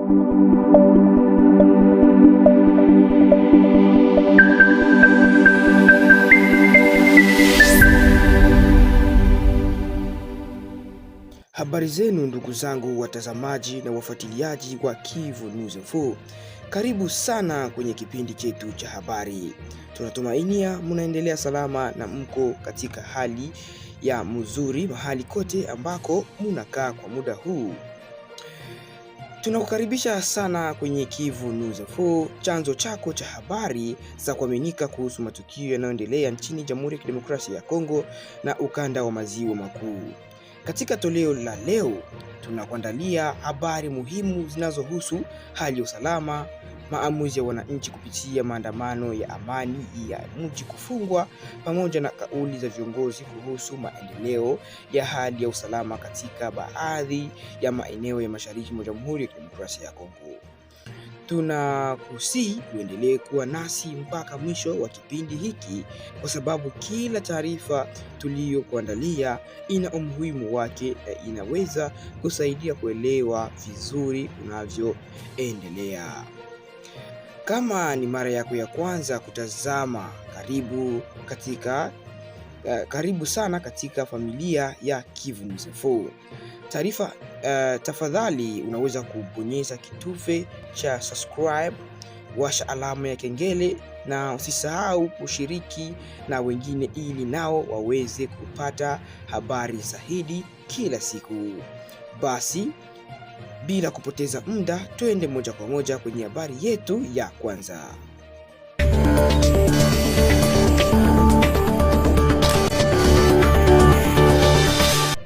Habari zenu ndugu zangu watazamaji na wafuatiliaji wa Kivu News 4. Karibu sana kwenye kipindi chetu cha habari. Tunatumainia mnaendelea salama na mko katika hali ya mzuri mahali kote ambako mnakaa kwa muda huu. Tunakukaribisha sana kwenye Kivu News 4, chanzo chako cha habari za kuaminika kuhusu matukio yanayoendelea nchini Jamhuri ya Kidemokrasia ya Kongo na ukanda wa maziwa makuu. Katika toleo la leo, tunakuandalia habari muhimu zinazohusu hali ya usalama, maamuzi ya wananchi kupitia maandamano ya amani ya mji kufungwa, pamoja na kauli za viongozi kuhusu maendeleo ya hali ya usalama katika baadhi ya maeneo ya mashariki mwa Jamhuri ya Kidemokrasia ya Kongo. Tunakusihi uendelee kuwa nasi mpaka mwisho wa kipindi hiki, kwa sababu kila taarifa tuliyokuandalia ina umuhimu wake na inaweza kusaidia kuelewa vizuri unavyoendelea. Kama ni mara yako ya kwanza kutazama, karibu sana katika familia ya Kivu News 4. Tafadhali unaweza kubonyeza kitufe cha subscribe, washa alama ya kengele na usisahau kushiriki na wengine ili nao waweze kupata habari zaidi kila siku. Basi bila kupoteza muda, twende moja kwa moja kwenye habari yetu ya kwanza.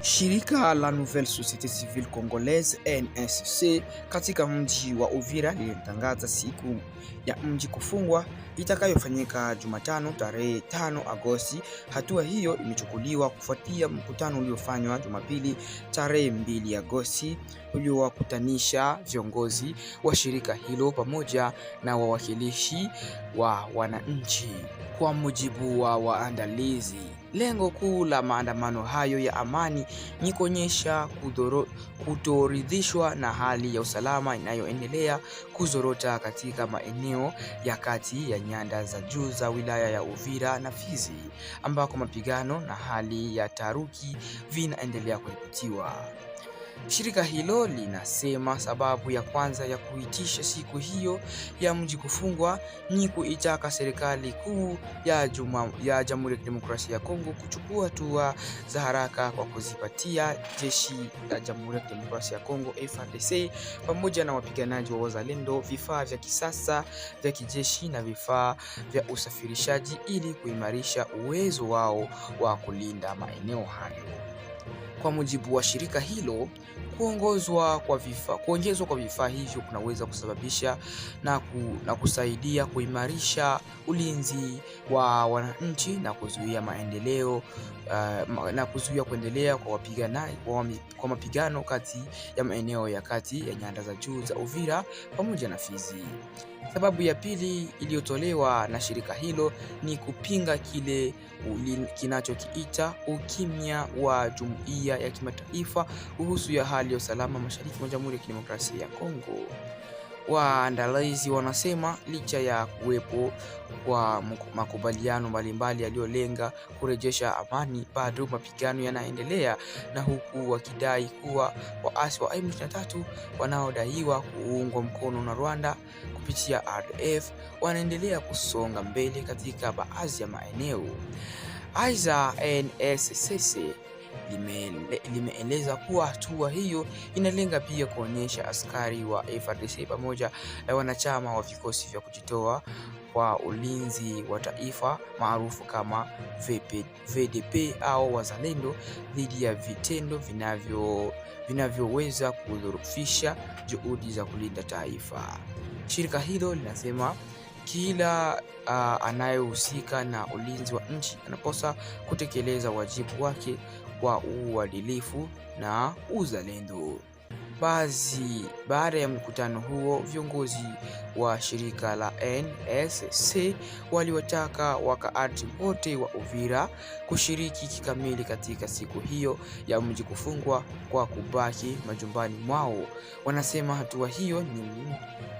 Shirika la Nouvelle Société Civile Congolaise NSC katika mji wa Uvira lilitangaza siku ya mji kufungwa itakayofanyika Jumatano tarehe 5 Agosti. Hatua hiyo imechukuliwa kufuatia mkutano uliofanywa Jumapili tarehe 2 Agosti uliowakutanisha viongozi wa shirika hilo pamoja na wawakilishi wa wananchi. Kwa mujibu wa waandalizi, lengo kuu la maandamano hayo ya amani ni kuonyesha kutoridhishwa na hali ya usalama inayoendelea kuzorota katika maeneo ya kati ya nyanda za juu za wilaya ya Uvira na Fizi, ambako mapigano na hali ya taharuki vinaendelea kuripotiwa. Shirika hilo linasema sababu ya kwanza ya kuitisha siku hiyo ya mji kufungwa ni kuitaka serikali kuu ya Jamhuri ya Kidemokrasia ya Kongo kuchukua hatua za haraka kwa kuzipatia jeshi la Jamhuri ya Kidemokrasia ya Kongo FARDC pamoja na wapiganaji wa wazalendo vifaa vya kisasa vya kijeshi na vifaa vya usafirishaji ili kuimarisha uwezo wao wa kulinda maeneo hayo. Kwa mujibu wa shirika hilo, kuongezwa kwa vifaa hivyo kunaweza kusababisha na kusaidia kuimarisha ulinzi wa wananchi na kuzuia kuendelea kwa mapigano kati ya maeneo ya kati ya nyanda za juu za Uvira pamoja na Fizi. Sababu ya pili iliyotolewa na shirika hilo ni kupinga kile kinachokiita ukimya wa jumuiya ya kimataifa kuhusu ya hali ya usalama mashariki mwa Jamhuri ya Kidemokrasia ya Kongo. Waandalizi wanasema licha ya kuwepo kwa makubaliano mbalimbali yaliyolenga kurejesha amani, bado mapigano yanaendelea, na huku wakidai kuwa waasi wa M23 wanaodaiwa kuungwa mkono na Rwanda kupitia RDF wanaendelea kusonga mbele katika baadhi ya maeneo. Aidha, NSCC limeeleza kuwa hatua hiyo inalenga pia kuonyesha askari wa FARDC pamoja na wanachama wa vikosi vya kujitoa kwa ulinzi wa taifa maarufu kama VDP au wazalendo dhidi ya vitendo vinavyoweza kudhoofisha juhudi za kulinda taifa. Shirika hilo linasema kila anayehusika na ulinzi wa nchi anapaswa kutekeleza wajibu wake kwa uadilifu na uzalendo. Baada ya mkutano huo, viongozi wa shirika la NSC waliwataka wakaaji wote wa Uvira kushiriki kikamili katika siku hiyo ya mji kufungwa kwa kubaki majumbani mwao. Wanasema hatua hiyo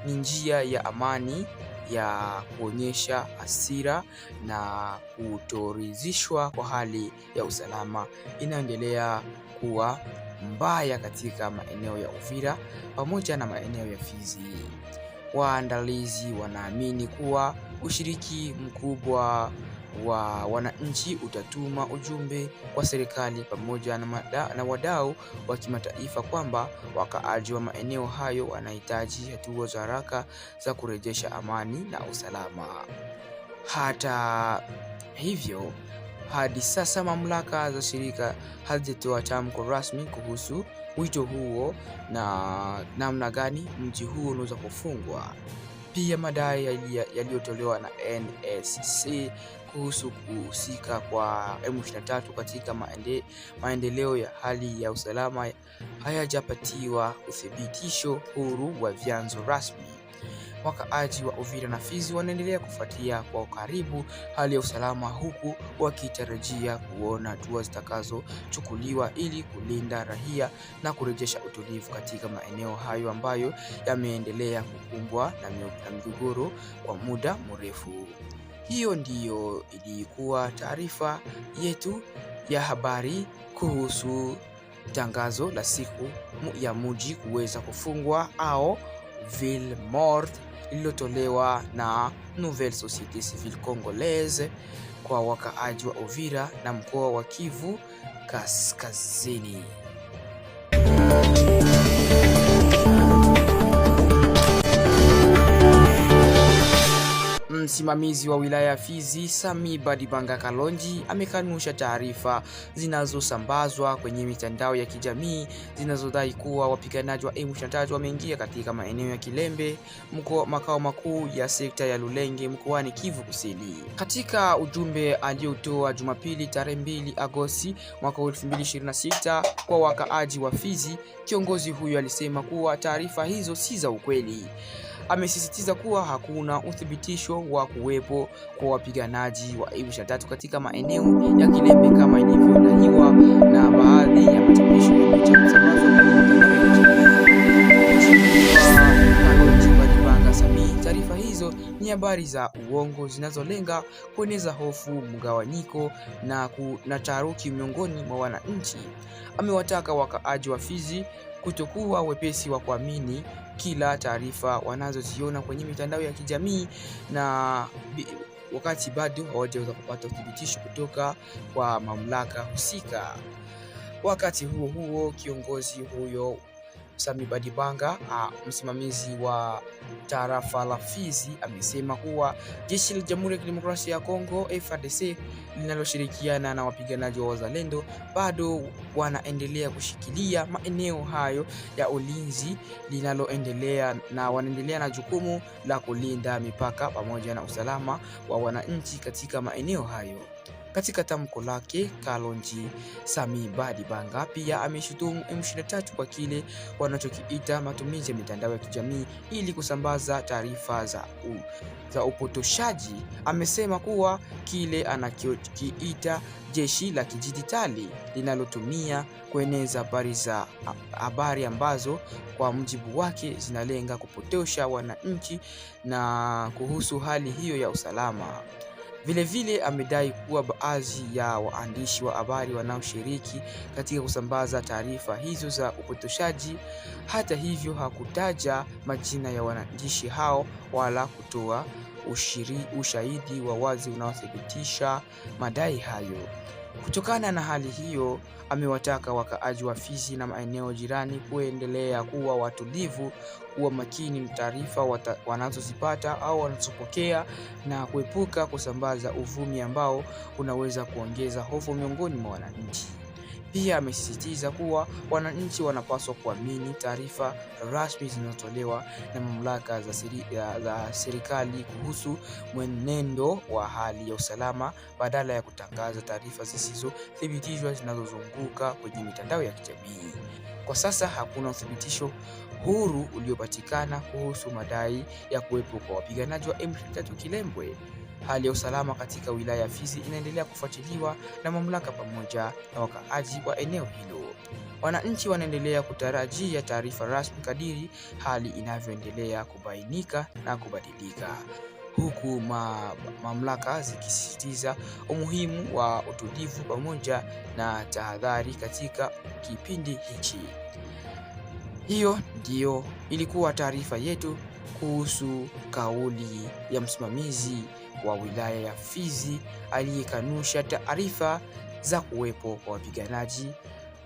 ni njia ya amani ya kuonyesha hasira na kutoridhishwa kwa hali ya usalama inaendelea kuwa mbaya katika maeneo ya Uvira pamoja na maeneo ya Fizi. Waandalizi wanaamini kuwa ushiriki mkubwa wa wananchi utatuma ujumbe kwa serikali pamoja na wadau wa kimataifa kwamba wakaaji wa maeneo hayo wanahitaji hatua za haraka za kurejesha amani na usalama. Hata hivyo, hadi sasa mamlaka za shirika hazijatoa tamko rasmi kuhusu wito huo na namna gani mji huo unaweza kufungwa. Pia madai yaliyotolewa na NSC kuhusu kuhusika kwa M23 katika maendeleo ya hali ya usalama hayajapatiwa uthibitisho huru wa vyanzo rasmi. Wakaaji wa Uvira na Fizi wanaendelea kufuatia kwa karibu hali ya usalama, huku wakitarajia kuona hatua zitakazochukuliwa ili kulinda raia na kurejesha utulivu katika maeneo hayo ambayo yameendelea kukumbwa na migogoro kwa muda mrefu. Hiyo ndiyo ilikuwa taarifa yetu ya habari kuhusu tangazo la siku ya mji kuweza kufungwa au Ville Morte lililotolewa na Nouvelle Société Civile Congolaise kwa wakaaji wa Uvira na mkoa wa Kivu Kaskazini. Msimamizi wa wilaya ya Fizi, Sami Badibanga Kalonji, amekanusha taarifa zinazosambazwa kwenye mitandao ya kijamii zinazodai kuwa wapiganaji wa M23 wameingia katika maeneo ya Kilembe, makao makuu ya sekta ya Lulenge mkoani Kivu Kusini. Katika ujumbe aliotoa Jumapili tarehe 2 Agosti mwaka 2026 kwa wakaaji wa Fizi, kiongozi huyo alisema kuwa taarifa hizo si za ukweli. Amesisitiza kuwa hakuna uthibitisho wa kuwepo kwa wapiganaji wa M23 katika maeneo ya Kilembe kama ilivyodaiwa na baadhi ya machapisho yaliyosambazwa kwenye mitandao ya kijamii. Taarifa hizo ni habari za uongo zinazolenga kueneza hofu, mgawanyiko na taharuki miongoni mwa wananchi. Amewataka wakaaji wa Fizi kutokuwa wepesi wa kuamini kila taarifa wanazoziona kwenye mitandao ya kijamii na wakati bado hawajaweza kupata uthibitisho kutoka kwa mamlaka husika. Wakati huo huo, kiongozi huyo Sami Badibanga, msimamizi wa tarafa la Fizi, amesema kuwa jeshi la Jamhuri ya Kidemokrasia ya Kongo FARDC linaloshirikiana na wapiganaji wa Wazalendo bado wanaendelea kushikilia maeneo hayo ya ulinzi wanaendelea na jukumu la kulinda mipaka pamoja na usalama wa wananchi katika maeneo hayo. Katika tamko lake, Kalonji Sami Badibanga pia ameshutumu M23 kwa kile wanachokiita matumizi ya mitandao ya kijamii ili kusambaza taarifa za upotoshaji. Amesema kuwa kile anachokiita jeshi la kidijitali linalotumia kueneza habari ambazo kwa mujibu wake zinalenga kupotosha wananchi na kuhusu hali hiyo ya usalama. Vilevile amedai kuwa baadhi ya waandishi wa habari wanaoshiriki katika kusambaza taarifa hizo za upotoshaji. Hata hivyo, hakutaja majina ya waandishi hao wala kutoa ushahidi wa wazi unaothibitisha madai hayo. Kutokana na hali hiyo, amewataka wakaaji wa Fizi na maeneo jirani kuendelea kuwa watulivu, kuwa makini na taarifa wanazozipata au wanazopokea na kuepuka kusambaza uvumi ambao unaweza kuongeza hofu miongoni mwa wananchi. Pia amesisitiza kuwa wananchi wanapaswa kuamini taarifa rasmi zinazotolewa na mamlaka za serikali kuhusu mwenendo wa hali ya usalama badala ya kutangaza taarifa zisizothibitishwa zinazozunguka kwenye mitandao ya kijamii. Kwa sasa hakuna uthibitisho huru uliopatikana kuhusu madai ya kuwepo kwa wapiganaji wa M23 Kilembwe. Hali ya usalama katika wilaya ya Fizi inaendelea kufuatiliwa na mamlaka pamoja na wakaaji wa eneo hilo. Wananchi wanaendelea kutarajia taarifa rasmi kadiri hali inavyoendelea kubainika na kubadilika, huku mamlaka zikisisitiza umuhimu wa utulivu pamoja na tahadhari katika kipindi hichi. Hiyo ndiyo ilikuwa taarifa yetu kuhusu kauli ya msimamizi wa wilaya ya Fizi aliyekanusha taarifa za kuwepo kwa wapiganaji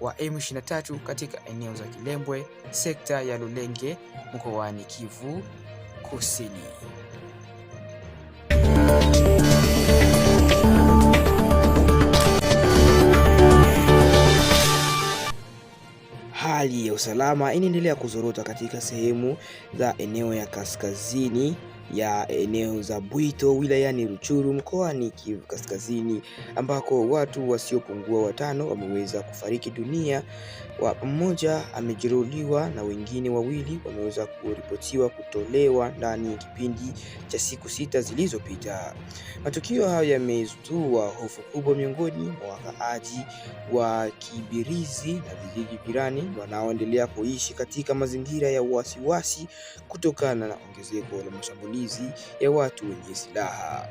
wa M23 katika eneo za Kilembwe, sekta ya Lulenge, mkoani Kivu Kusini. Hali ya usalama inaendelea kuzorota katika sehemu za eneo ya kaskazini ya eneo za Bwito wilayani Rutshuru mkoani Kivu Kaskazini, ambako watu wasiopungua 5 wameweza kufariki dunia, mmoja amejeruhiwa na wengine 2 wameweza kuripotiwa kutolewa ndani ya kipindi cha siku 6 zilizopita. Matukio hayo yamezua hofu kubwa miongoni mwa wakaaji wa Kibirizi na vijiji jirani wanaoendelea kuishi katika mazingira ya wasiwasi kutokana na ongezeko la mashambulizi ya watu wenye silaha.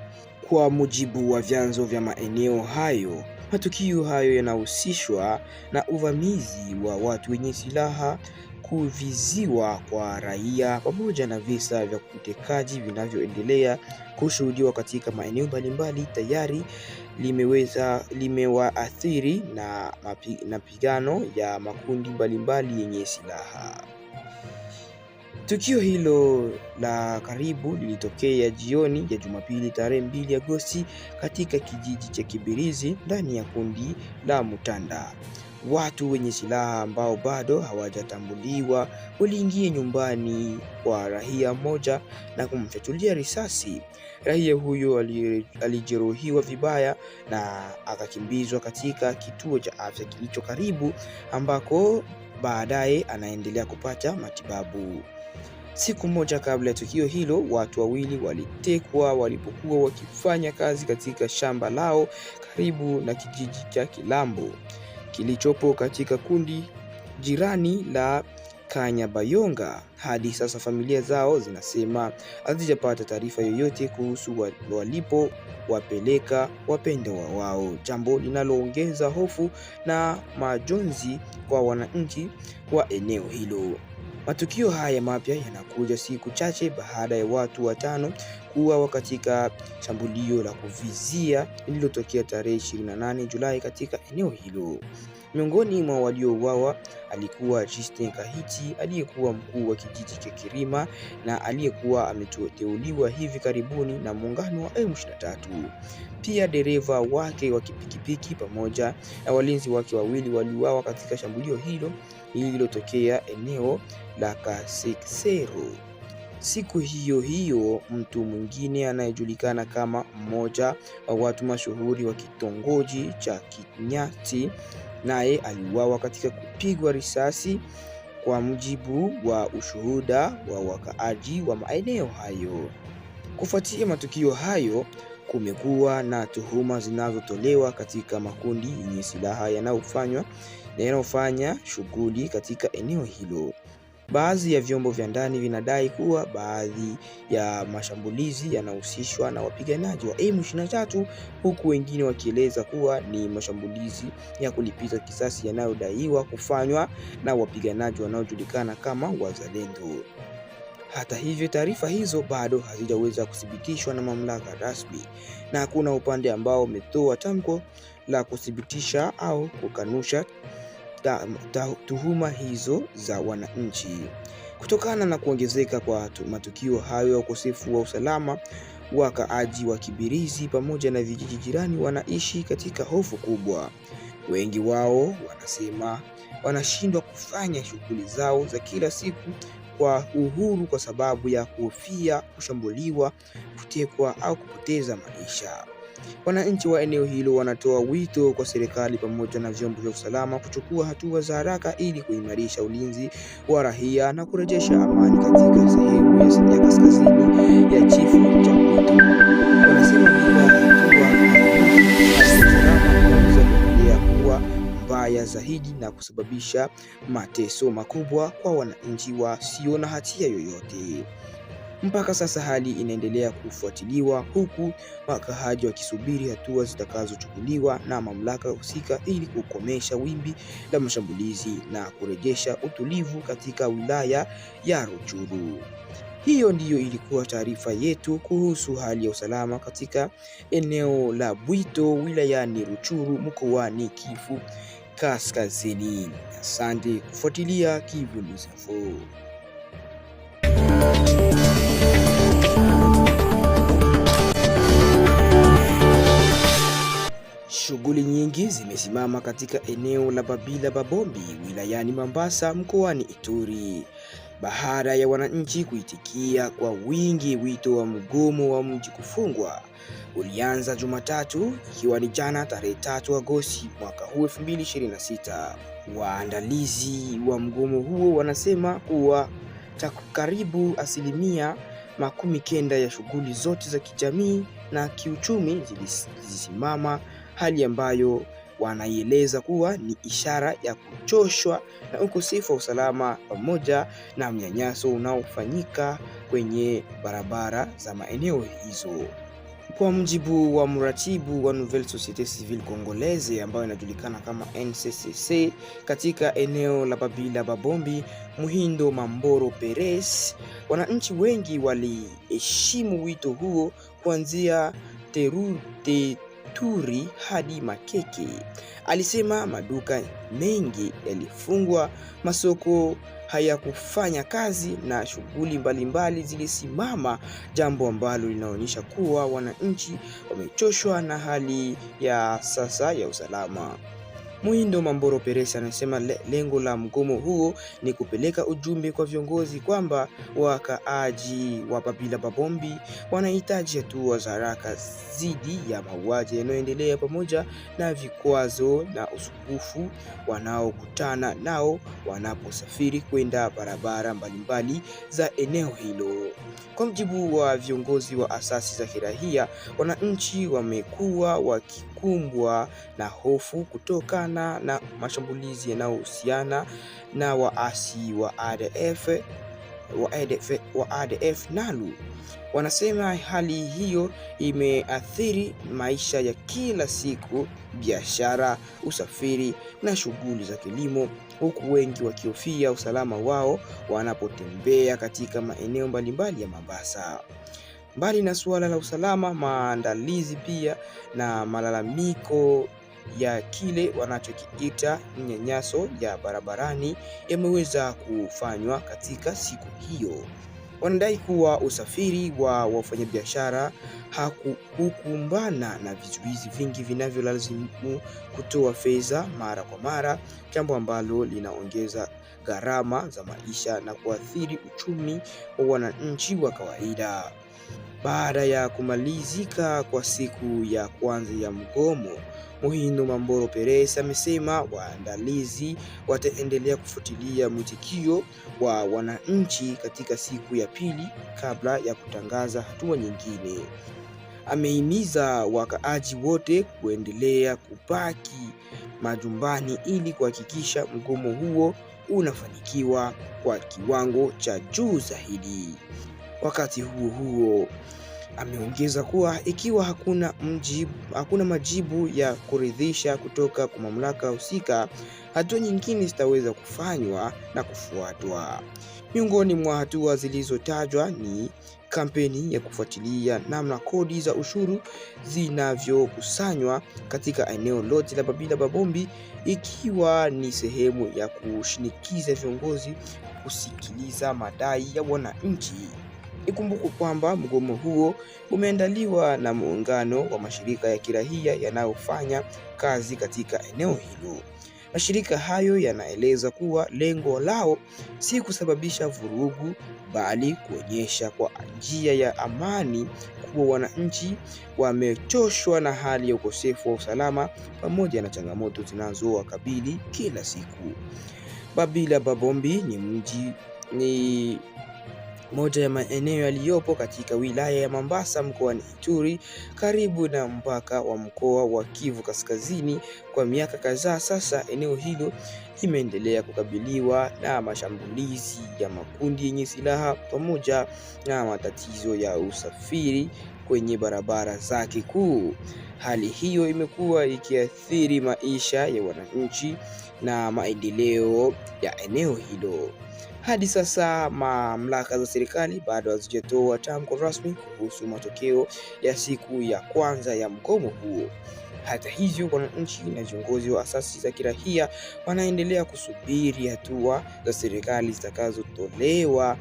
Kwa mujibu wa vyanzo vya maeneo hayo, matukio hayo yanahusishwa na uvamizi wa watu wenye silaha, kuviziwa kwa raia pamoja na visa vya utekaji vinavyoendelea kushuhudiwa katika maeneo mbalimbali tayari limewaathiri na mapigano ya makundi mbalimbali yenye silaha. Tukio hilo la karibu lilitokea jioni ya Jumapili tarehe 2 Agosti katika kijiji cha Kibirizi ndani ya kundi la Mutanda. Watu wenye silaha ambao bado hawajatambuliwa waliingia nyumbani kwa raia mmoja na kumfyatulia risasi. Raia huyo alijeruhiwa vibaya na akakimbizwa katika kituo cha afya kilicho karibu, ambako baadaye anaendelea kupata matibabu. Siku moja kabla ya tukio hilo, watu 2 walitekwa walipokuwa wakifanya kazi katika shamba lao karibu na kijiji cha Kilambo kilichopo katika kundi jirani la Kanyabayonga. Hadi sasa familia zao zinasema hazijapata taarifa yoyote kuhusu walipo wapeleka wapendwa wao, jambo linaloongeza hofu na majonzi kwa wananchi wa eneo hilo. Matukio haya mapya yanakuja siku chache baada ya watu 5 kuuawa katika shambulio la kuvizia lililotokea tarehe 28 Julai katika eneo hilo. Miongoni mwa waliouawa alikuwa Justin Kahiti aliyekuwa mkuu wa kijiji cha Kirima na aliyekuwa ameteuliwa hivi karibuni na muungano wa M23. Pia dereva wake wa pikipiki pamoja na walinzi wake 2 waliuawa katika shambulio hilo lililotokea eneo la Kasekesero. Siku hiyo hiyo mtu mwingine anayejulikana kama mmoja wa watu mashuhuri wa kitongoji cha Kinyati naye aliuawa katika kupigwa risasi, kwa mujibu wa ushuhuda wa wakaaji wa maeneo hayo. Kufuatia matukio hayo, kumekuwa na tuhuma zinazotolewa katika makundi yenye silaha yanayofanya shughuli katika eneo hilo. Baadhi ya vyombo vya ndani vinadai kuwa baadhi ya mashambulizi yanahusishwa na wapiganaji wa M23, huku wengine wakieleza kuwa ni mashambulizi ya kulipiza kisasi yanayodaiwa kufanywa na wapiganaji wanaojulikana kama wazalendo. Hata hivyo, taarifa hizo bado hazijaweza kuthibitishwa na mamlaka rasmi na hakuna upande ambao umetoa tamko la kuthibitisha au kukanusha tuhuma hizo za wananchi. Kutokana na kuongezeka kwa matukio hayo ya ukosefu wa usalama, wakaaji wa Kibirizi pamoja na vijiji jirani wanaishi katika hofu kubwa. Wengi wao wanasema wanashindwa kufanya shughuli zao za kila siku kwa uhuru kwa sababu ya kuhofia kushambuliwa, kutekwa au kupoteza maisha. Wananchi wa eneo hilo wanatoa wito kwa serikali pamoja na vyombo vya usalama kuchukua hatua za haraka ili kuimarisha ulinzi wa raia na kurejesha amani katika sehemu ya kaskazini ya chifu cha Bwito. Wanasema bila hatua kuwa mbaya zaidi na kusababisha mateso makubwa kwa wananchi wasio na hatia yoyote. Mpaka sasa hali inaendelea kufuatiliwa huku wakaaji wakisubiri hatua zitakazochukuliwa na mamlaka husika ili kukomesha wimbi la mashambulizi na kurejesha utulivu katika wilaya ya Rutshuru. Hiyo ndiyo ilikuwa taarifa yetu kuhusu hali ya usalama katika eneo la Bwito wilayani Rutshuru mkoani Kivu Kaskazini. Asante kufuatilia Kivu News Info. Shughuli nyingi zimesimama katika eneo la Babila Babombi wilayani Mambasa mkoani Ituri baada ya wananchi kuitikia kwa wingi wito wa mgomo wa mji kufungwa. Ulianza Jumatatu ikiwa ni jana tarehe 3 Agosti mwaka huu 2026. Waandalizi wa mgomo huo wanasema kuwa karibu 90% ya shughuli zote za kijamii na kiuchumi zilisimama, hali ambayo wanaieleza kuwa ni ishara ya kuchoshwa na ukosefu wa usalama pamoja na mnyanyaso unaofanyika kwenye barabara za maeneo hizo. Kwa mjibu wa mratibu wa Nouvelle Société Civile Congolaise ambayo inajulikana kama NCCC katika eneo la Babila Babombi, Muhindo Mamboro Perez, wananchi wengi waliheshimu wito huo kuanzia Turi hadi Makeke. Alisema maduka mengi yalifungwa, masoko hayakufanya kazi na shughuli mbalimbali zilisimama, jambo ambalo linaonyesha kuwa wananchi wamechoshwa na hali ya sasa ya usalama. Muhindo Mamboro Perez anasema lengo la mgomo huo ni kupeleka ujumbe kwa viongozi kwamba wakaaji wa Babila Babombi wanahitaji hatua za haraka dhidi ya mauaji yanayoendelea pamoja na vikwazo na usumbufu wanaokutana nao wanaposafiri kwenda barabara mbalimbali za eneo hilo. Kwa mjibu wa viongozi wa asasi za kiraia, wananchi wamekuwa wakikumbwa na hofu kutokana na mashambulizi yanayohusiana na waasi wa ADF NALU. Wanasema hali hiyo imeathiri maisha ya kila siku, biashara, usafiri na shughuli za kilimo, huku wengi wakihofia usalama wao wanapotembea katika maeneo mbalimbali ya Mambasa. Mbali na suala la usalama, maandalizi pia na malalamiko ya kile wanachokiita mnyanyaso ya barabarani yameweza kufanywa katika siku hiyo. Wanadai kuwa usafiri wa wafanyabiashara hakukumbana na vizuizi vingi vinavyolazimu kutoa fedha mara kwa mara, jambo ambalo linaongeza gharama za maisha na kuathiri uchumi wa wananchi wa kawaida. Baada ya kumalizika kwa siku ya kwanza ya mgomo, Muhindo Mamboro Perez amesema waandalizi wataendelea kufuatilia mwitikio wa wananchi katika siku ya pili kabla ya kutangaza hatua nyingine. Amehimiza wakaaji wote kuendelea kubaki majumbani ili kuhakikisha mgomo huo unafanikiwa kwa kiwango cha juu zaidi. Wakati huo ameongeza kuwa ikiwa hakuna majibu ya kuridhisha kutoka kwa mamlaka husika, hatua nyingine zitaweza kufanywa na kufuatwa. Miongoni mwa hatua zilizotajwa ni kampeni ya kufuatilia namna kodi za ushuru zinavyokusanywa katika eneo lote la Babila Babombi, ikiwa ni sehemu ya kushinikiza viongozi kusikiliza madai ya wananchi. Ikumbukwe kwamba mgomo huo umeandaliwa na muungano wa mashirika ya kiraia yanayofanya kazi katika eneo hilo. Mashirika hayo yanaeleza kuwa lengo lao si kusababisha vurugu, bali kuonyesha kwa njia ya amani kuwa wananchi wamechoshwa na hali ya ukosefu wa usalama pamoja na changamoto zinazowakabili kila siku. Babila Babombi ni moja ya maeneo yaliyopo katika wilaya ya Mambasa mkoani Ituri, karibu na mpaka wa mkoa wa Kivu Kaskazini. Kwa miaka kadhaa sasa, eneo hilo limeendelea kukabiliwa na mashambulizi ya makundi yenye silaha pamoja na matatizo ya usafiri kwenye barabara zake kuu. Hali hiyo imekuwa ikiathiri maisha ya wananchi na maendeleo ya eneo hilo. Hadi sasa mamlaka za serikali bado hazijatoa tamko rasmi kuhusu matokeo ya siku ya kwanza ya mgomo huo. Hata hivyo, wananchi na viongozi wa asasi za kiraia wanaendelea kusubiri hatua za serikali zitakazotolewa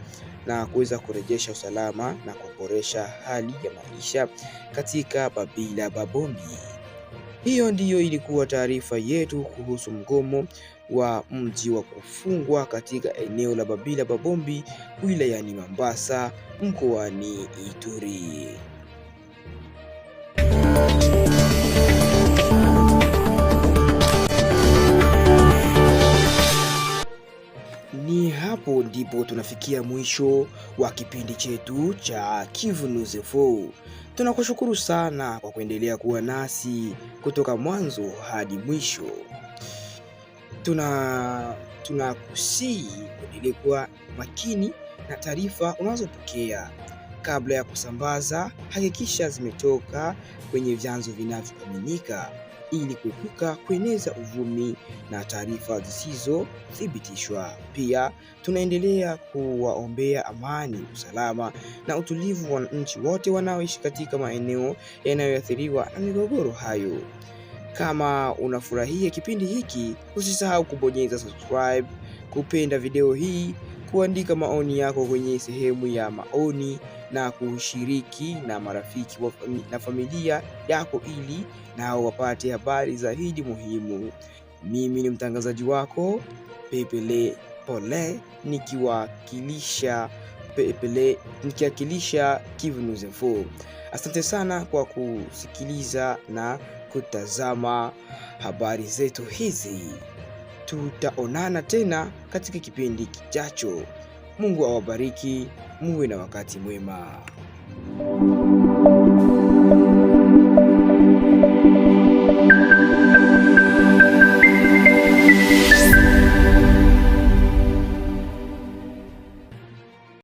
na kuweza kurejesha usalama na kuboresha hali ya maisha katika Babila Babombi. Hiyo ndiyo ilikuwa taarifa yetu kuhusu mgomo wa mji wa kufungwa katika eneo la Babila Babombi wilayani Mambasa mkoani Ituri. Ni hapo ndipo tunafikia mwisho wa kipindi chetu cha Kivu News Info. Tunakushukuru sana kwa kuendelea kuwa nasi kutoka mwanzo hadi mwisho. Tunakusihi kuendelea kuwa makini na taarifa unazopokea. Kabla ya kusambaza, hakikisha zimetoka kwenye vyanzo vinavyoaminika ili kuepuka kueneza uvumi na taarifa zisizothibitishwa. Pia tunaendelea kuwaombea amani, usalama na utulivu wa wananchi wote wanaoishi katika maeneo yanayoathiriwa na migogoro hayo. Kama unafurahia kipindi hiki, usisahau kubonyeza subscribe, kupenda video hii, kuandika maoni yako kwenye sehemu ya maoni na kushiriki na marafiki na familia yako ili nao wapate habari zaidi muhimu. Mimi ni mtangazaji wako Pepele Pole nikiwakilisha Kivu News Info. Asante sana kwa kusikiliza na kutazama habari zetu hizi. Tutaonana tena katika kipindi kijacho. Mungu awabariki, muwe na wakati mwema.